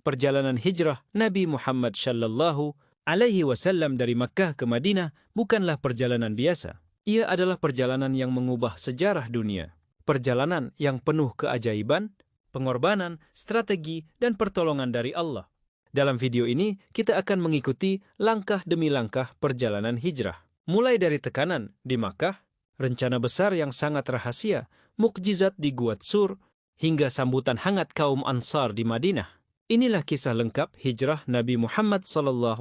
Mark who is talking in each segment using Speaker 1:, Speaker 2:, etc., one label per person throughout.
Speaker 1: Perjalanan hijrah Nabi Muhammad Shallallahu Alaihi Wasallam dari Makkah ke Madinah bukanlah perjalanan biasa. Ia adalah perjalanan yang mengubah sejarah dunia. Perjalanan yang penuh keajaiban, pengorbanan, strategi, dan pertolongan dari Allah. Dalam video ini, kita akan mengikuti langkah demi langkah perjalanan hijrah. Mulai dari tekanan di Makkah, rencana besar yang sangat rahasia, mukjizat di Gua Tsur, hingga sambutan hangat kaum Ansar di Madinah. Inilah kisah lengkap hijrah Nabi Muhammad SAW.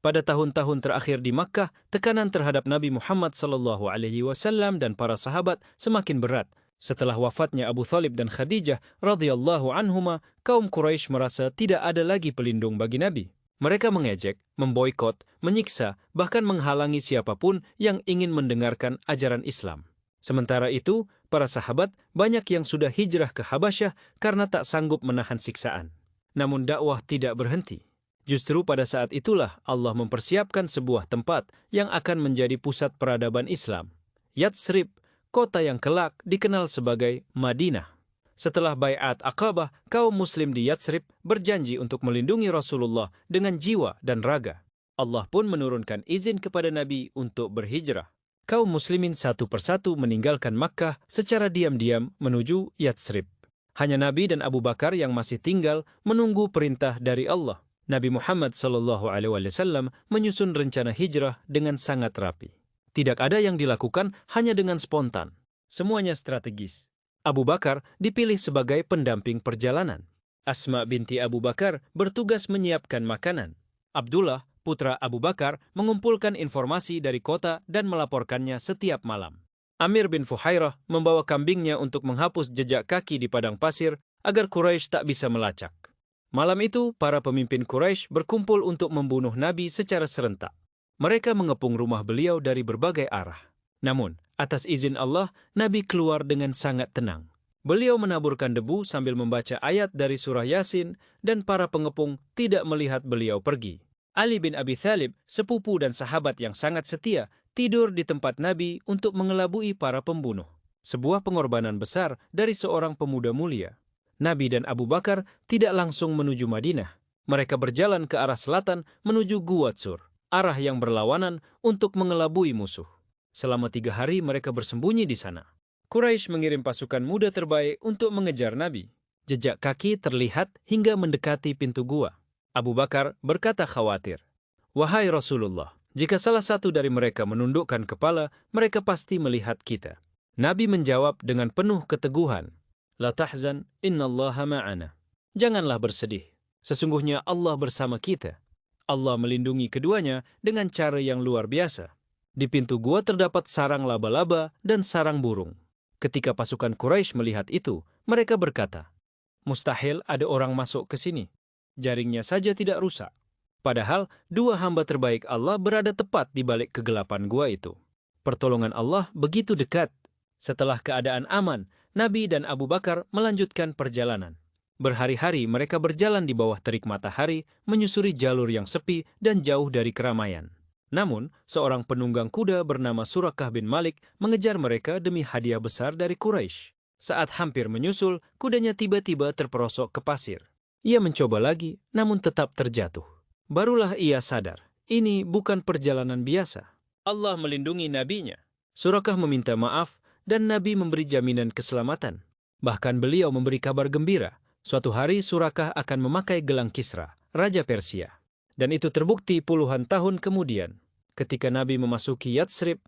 Speaker 1: Pada tahun-tahun terakhir di Makkah, tekanan terhadap Nabi Muhammad SAW dan para sahabat semakin berat. Setelah wafatnya Abu Thalib dan Khadijah radhiyallahu anhuma, kaum Quraisy merasa tidak ada lagi pelindung bagi Nabi. Mereka mengejek, memboikot, menyiksa, bahkan menghalangi siapapun yang ingin mendengarkan ajaran Islam. Sementara itu, para sahabat banyak yang sudah hijrah ke Habasyah karena tak sanggup menahan siksaan. Namun dakwah tidak berhenti. Justru pada saat itulah Allah mempersiapkan sebuah tempat yang akan menjadi pusat peradaban Islam. Yatsrib, kota yang kelak dikenal sebagai Madinah. Setelah Bai'at Aqabah, kaum muslim di Yatsrib berjanji untuk melindungi Rasulullah dengan jiwa dan raga. Allah pun menurunkan izin kepada Nabi untuk berhijrah. Kaum muslimin satu persatu meninggalkan Makkah secara diam-diam menuju Yatsrib. Hanya Nabi dan Abu Bakar yang masih tinggal menunggu perintah dari Allah. Nabi Muhammad SAW menyusun rencana hijrah dengan sangat rapi. Tidak ada yang dilakukan hanya dengan spontan. Semuanya strategis. Abu Bakar dipilih sebagai pendamping perjalanan. Asma binti Abu Bakar bertugas menyiapkan makanan. Abdullah, putra Abu Bakar, mengumpulkan informasi dari kota dan melaporkannya setiap malam. Amir bin Fuhairah membawa kambingnya untuk menghapus jejak kaki di padang pasir agar Quraisy tak bisa melacak. Malam itu, para pemimpin Quraisy berkumpul untuk membunuh Nabi secara serentak. Mereka mengepung rumah beliau dari berbagai arah. Namun, atas izin Allah, Nabi keluar dengan sangat tenang. Beliau menaburkan debu sambil membaca ayat dari surah Yasin dan para pengepung tidak melihat beliau pergi. Ali bin Abi Thalib, sepupu dan sahabat yang sangat setia, tidur di tempat Nabi untuk mengelabui para pembunuh. Sebuah pengorbanan besar dari seorang pemuda mulia. Nabi dan Abu Bakar tidak langsung menuju Madinah. Mereka berjalan ke arah selatan menuju Gua Tsur, arah yang berlawanan untuk mengelabui musuh. Selama 3 hari mereka bersembunyi di sana. Quraisy mengirim pasukan muda terbaik untuk mengejar Nabi. Jejak kaki terlihat hingga mendekati pintu gua. Abu Bakar berkata khawatir, "Wahai Rasulullah, jika salah satu dari mereka menundukkan kepala, mereka pasti melihat kita." Nabi menjawab dengan penuh keteguhan, "La tahzan, innallaha ma'ana." Janganlah bersedih, sesungguhnya Allah bersama kita. Allah melindungi keduanya dengan cara yang luar biasa. Di pintu gua terdapat sarang laba-laba dan sarang burung. Ketika pasukan Quraisy melihat itu, mereka berkata, "Mustahil ada orang masuk ke sini. Jaringnya saja tidak rusak." Padahal 2 hamba terbaik Allah berada tepat di balik kegelapan gua itu. Pertolongan Allah begitu dekat. Setelah keadaan aman, Nabi dan Abu Bakar melanjutkan perjalanan. Berhari-hari mereka berjalan di bawah terik matahari, menyusuri jalur yang sepi dan jauh dari keramaian. Namun, seorang penunggang kuda bernama Surakah bin Malik mengejar mereka demi hadiah besar dari Quraisy. Saat hampir menyusul, kudanya tiba-tiba terperosok ke pasir. Ia mencoba lagi, namun tetap terjatuh. Barulah ia sadar, ini bukan perjalanan biasa. Allah melindungi nabinya. Surakah meminta maaf dan Nabi memberi jaminan keselamatan. Bahkan beliau memberi kabar gembira. Suatu hari Surakah akan memakai gelang Kisra, Raja Persia. Dan itu terbukti puluhan tahun kemudian. Ketika Nabi memasuki Yatsrib,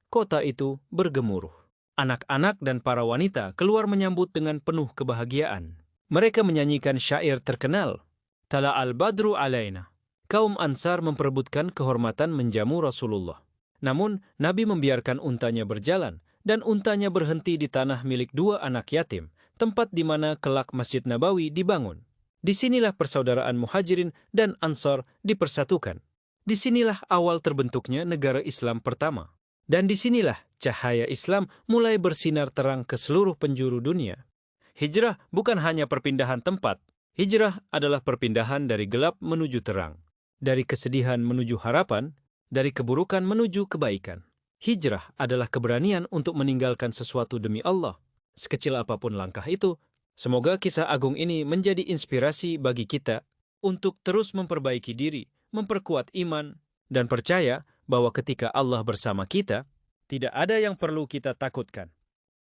Speaker 1: kota itu bergemuruh. Anak-anak dan para wanita keluar menyambut dengan penuh kebahagiaan. Mereka menyanyikan syair terkenal, "Tala al-Badru alaina." Kaum Ansar memperebutkan kehormatan menjamu Rasulullah. Namun, Nabi membiarkan untanya berjalan, dan untanya berhenti di tanah milik 2 anak yatim, tempat di mana kelak Masjid Nabawi dibangun. Disinilah persaudaraan Muhajirin dan Ansar dipersatukan. Disinilah awal terbentuknya negara Islam pertama. Dan disinilah cahaya Islam mulai bersinar terang ke seluruh penjuru dunia. Hijrah bukan hanya perpindahan tempat. Hijrah adalah perpindahan dari gelap menuju terang, dari kesedihan menuju harapan, dari keburukan menuju kebaikan. Hijrah adalah keberanian untuk meninggalkan sesuatu demi Allah. Sekecil apapun langkah itu, Semoga kisah agung ini menjadi inspirasi bagi kita untuk terus memperbaiki diri, memperkuat iman, dan percaya bahwa ketika Allah bersama kita, tidak ada yang perlu kita takutkan.